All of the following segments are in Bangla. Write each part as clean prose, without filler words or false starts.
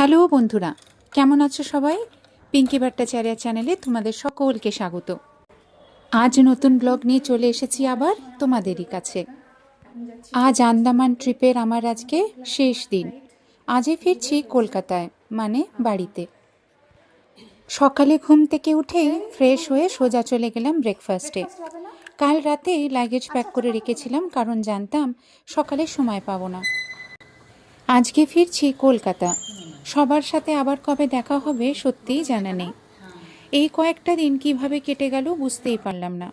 হ্যালো বন্ধুরা, কেমন আছো সবাই? পিঙ্কি ভট্টাচার্য চ্যানেলে তোমাদের সকলকে স্বাগত। আজ নতুন ব্লগ নিয়ে চলে এসেছি আবার তোমাদেরই কাছে। আজ আন্দামান ট্রিপের আমার আজকে শেষ দিন। আজই ফিরছি কলকাতায়, মানে বাড়িতে। সকালে ঘুম থেকে উঠেই ফ্রেশ হয়ে সোজা চলে গেলাম ব্রেকফাস্টে। কাল রাতেই লাগেজ প্যাক করে রেখেছিলাম, কারণ জানতাম সকালে সময় পাবো না। আজকে ফিরছি কলকাতা। সবার সাথে আবার কবে দেখা হবে সত্যিই জানা নেই। এই কয়েকটা দিন কিভাবে কেটে গেল বুঝতেই পারলাম না।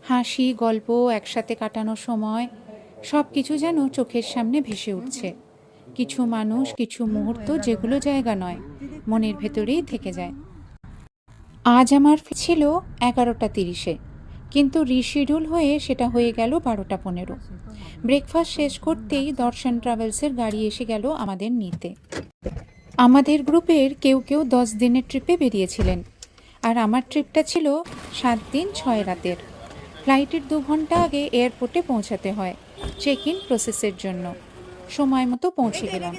হাসি, গল্প, একসাথে কাটানো সময়, সব কিছু যেন চোখের সামনে ভেসে উঠছে। কিছু মানুষ, কিছু মুহূর্ত যেগুলো জায়গা নয়, মনের ভেতরেই থেকে যায়। আজ আমার ছিল 11:30, কিন্তু রিশিডিউল হয়ে সেটা হয়ে গেল 12:15। ব্রেকফাস্ট শেষ করতেই দর্শন ট্রাভেলসের গাড়ি এসে গেল আমাদের নিতে। আমাদের গ্রুপের কেউ কেউ 10 দিনের ট্রিপে বেরিয়েছিলেন, আর আমার ট্রিপটা ছিল 7 দিন 6 রাতের। ফ্লাইটের 2 ঘন্টা আগে এয়ারপোর্টে পৌঁছাতে হয় চেক ইন প্রসেসের জন্য। সময় মতো পৌঁছে গেলাম।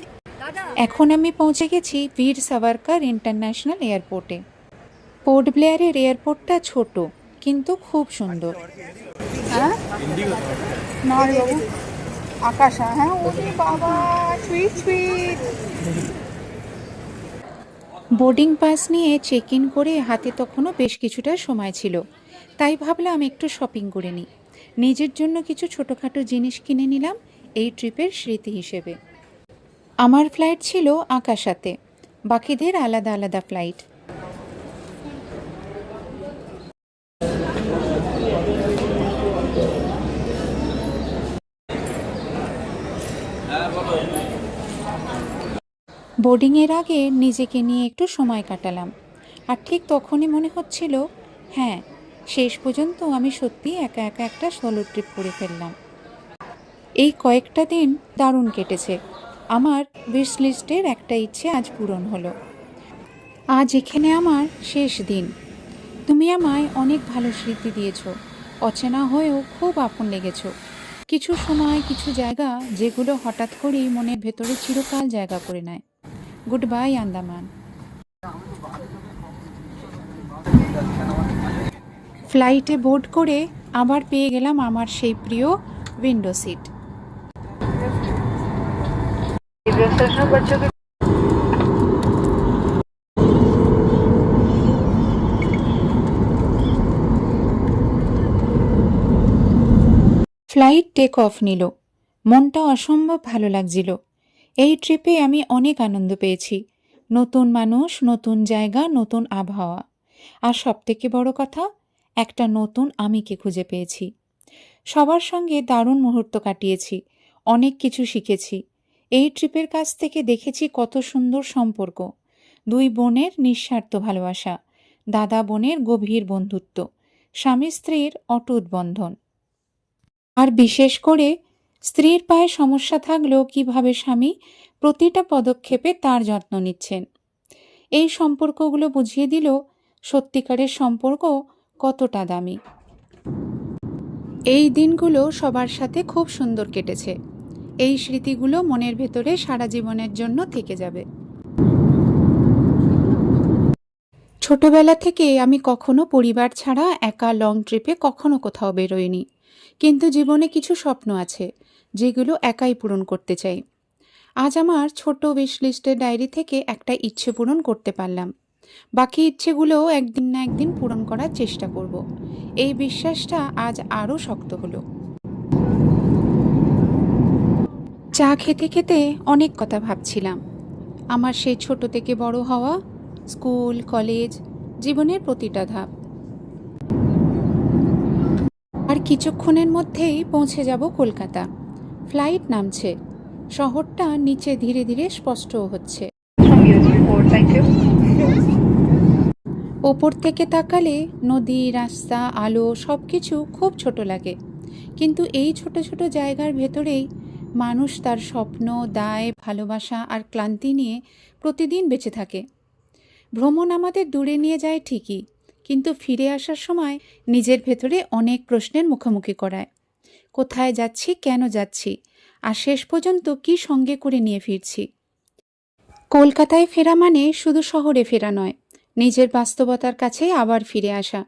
এখন আমি পৌঁছে গেছি বীর সাভারকার ইন্টারন্যাশনাল এয়ারপোর্টে। পোর্ট ব্লেয়ারের এয়ারপোর্টটা ছোট, কিন্তু খুব সুন্দর। হ্যাঁ নয় বাবু আকাশা, হ্যাঁ ওরে বাবা, সুইট সুইট। বোর্ডিং পাস নিয়ে চেক ইন করে হাতে তখনও বেশ কিছুটা সময় ছিল, তাই ভাবলাম একটু শপিং করে নিই। নিজের জন্য কিছু ছোটোখাটো জিনিস কিনে নিলাম এই ট্রিপের স্মৃতি হিসেবে। আমার ফ্লাইট ছিল আকাশাতে, বাকিদের আলাদা আলাদা ফ্লাইট। বোর্ডিংয়ের আগে নিজেকে নিয়ে একটু সময় কাটালাম, আর ঠিক তখনই মনে হচ্ছিল, হ্যাঁ, শেষ পর্যন্ত আমি সত্যি একা একা একটা সোলো ট্রিপ করে ফেললাম। এই কয়েকটা দিন দারুণ কেটেছে। আমার উইশ লিস্টের একটা ইচ্ছে আজ পূরণ হলো। আজ এখানে আমার শেষ দিন। তুমি আমায় অনেক ভালো স্মৃতি দিয়েছ, অচেনা হয়েও খুব আপন লেগেছ। কিছু সময়, কিছু জায়গা যেগুলো হঠাৎ করেই মনের ভেতরে চিরকাল জায়গা করে নেয়। Good bye Andaman. ফ্লাইটে বোর্ড করে আবার পেয়ে গেলাম আমার সেই প্রিয় window seat. Flight take off নিল, মনটা অসম্ভব ভালো লাগছিল। এই ট্রিপে আমি অনেক আনন্দ পেয়েছি। নতুন মানুষ, নতুন জায়গা, নতুন আবহাওয়া, আর সবথেকে বড় কথা, একটা নতুন আমিকে খুঁজে পেয়েছি। সবার সঙ্গে দারুণ মুহূর্ত কাটিয়েছি, অনেক কিছু শিখেছি। এই ট্রিপের কাছ থেকে দেখেছি কত সুন্দর সম্পর্ক, দুই বোনের নিঃস্বার্থ ভালোবাসা, দাদা বোনের গভীর বন্ধুত্ব, স্বামী স্ত্রীর অটুট বন্ধন। আর বিশেষ করে স্ত্রীর পায়ে সমস্যা থাকলেও কিভাবে স্বামী প্রতিটা পদক্ষেপে তার যত্ন নিচ্ছেন। এই সম্পর্কগুলো বুঝিয়ে দিল সত্যিকারের সম্পর্ক কতটা দামি। এই দিনগুলো সবার সাথে খুব সুন্দর কেটেছে। এই স্মৃতিগুলো মনের ভেতরে সারা জীবনের জন্য থেকে যাবে। ছোটবেলা থেকে আমি কখনো পরিবার ছাড়া একা লং ট্রিপে কখনো কোথাও বেরোইনি, কিন্তু জীবনে কিছু স্বপ্ন আছে যেগুলো একাই পূরণ করতে চাই। আজ আমার ছোট উইশ লিস্টের ডায়েরি থেকে একটা ইচ্ছে পূরণ করতে পারলাম। বাকি ইচ্ছেগুলোও একদিন না একদিন পূরণ করার চেষ্টা করব। এই বিশ্বাসটা আজ আরও শক্ত হলো। চা খেতে খেতে অনেক কথা ভাবছিলাম। আমার সেই ছোট থেকে বড় হওয়া, স্কুল, কলেজ, জীবনের প্রতিটা ধাপ। আর কিছুক্ষণের মধ্যেই পৌঁছে যাব কলকাতা। ফ্লাইট নামছে, শহরটা নিচে ধীরে ধীরে স্পষ্টও হচ্ছে। ওপর থেকে তাকালে নদী, রাস্তা, আলো সব কিছু খুব ছোট লাগে, কিন্তু এই ছোট ছোট জায়গার ভেতরেই মানুষ তার স্বপ্ন, দায়, ভালোবাসা আর ক্লান্তি নিয়ে প্রতিদিন বেঁচে থাকে। ভ্রমণ আমাদের দূরে নিয়ে যায় ঠিকই, কিন্তু ফিরে আসার সময় নিজের ভেতরে অনেক প্রশ্নের মুখোমুখি করায়। কোথায় যাচ্ছি, কেন যাচ্ছি, আর শেষ পর্যন্ত কি সঙ্গে করে নিয়ে ফিরছি। কলকাতায় ফেরা মানে শুধু শহরে ফেরা নয়, নিজের বাস্তবতার কাছে আবার ফিরে আসা,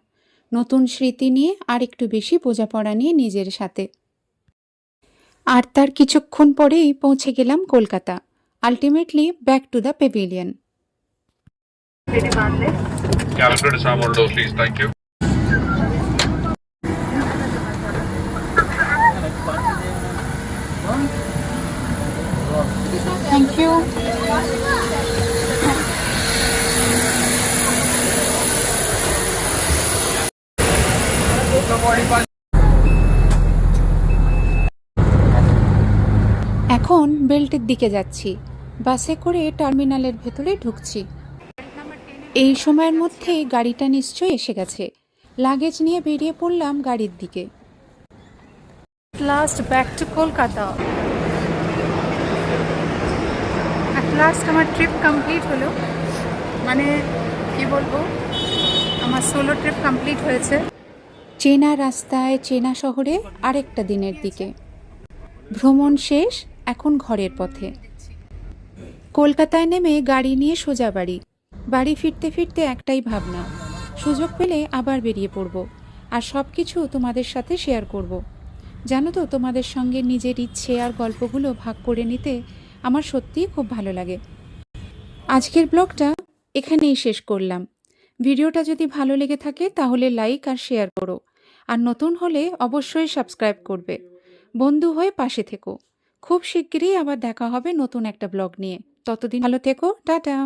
নতুন স্মৃতি নিয়ে আর একটু বেশি বোঝাপড়া নিয়ে নিজের সাথে। আর তার কিছুক্ষণ পরেই পৌঁছে গেলাম Kolkata, ultimately back to the pavilion. Calendar to Sam Oldo, please. Thank you. Thank you. এখন বেল্টের দিকে যাচ্ছি, বাসে করে টার্মিনালের ভেতরে ঢুকছি। এই সময়ের মধ্যে গাড়িটা নিশ্চয়ই এসে গেছে। লাগেজ নিয়ে বেরিয়ে পড়লাম গাড়ির দিকে। Last back to Kolkata. At last আমার ট্রিপ কমপ্লিট হলো, মানে কি বলবো, আমার সোলো ট্রিপ কমপ্লিট হয়েছে। চেনা রাস্তায়, চেনা শহরে আরেকটা দিনের দিকে। ভ্রমণ শেষ, এখন ঘরের পথে। কলকাতায় নেমে গাড়ি নিয়ে সোজা বাড়ি। বাড়ি ফিরতে ফিরতে একটাই ভাবনা, সুযোগ পেলে আবার বেরিয়ে পড়ব, আর সব কিছু তোমাদের সাথে শেয়ার করব। জানো তো, তোমাদের সঙ্গে নিজের ইচ্ছে আর গল্পগুলো ভাগ করে নিতে আমার সত্যিই খুব ভালো লাগে। আজকের ব্লগটা এখানেই শেষ করলাম। ভিডিওটা যদি ভালো লেগে থাকে তাহলে লাইক আর শেয়ার করো, আর নতুন হলে অবশ্যই সাবস্ক্রাইব করবে। বন্ধু হয়ে পাশে থেকো। খুব শিগগিরই আবার দেখা হবে নতুন একটা ব্লগ নিয়ে। ততদিন ভালো থেকো, টাটা।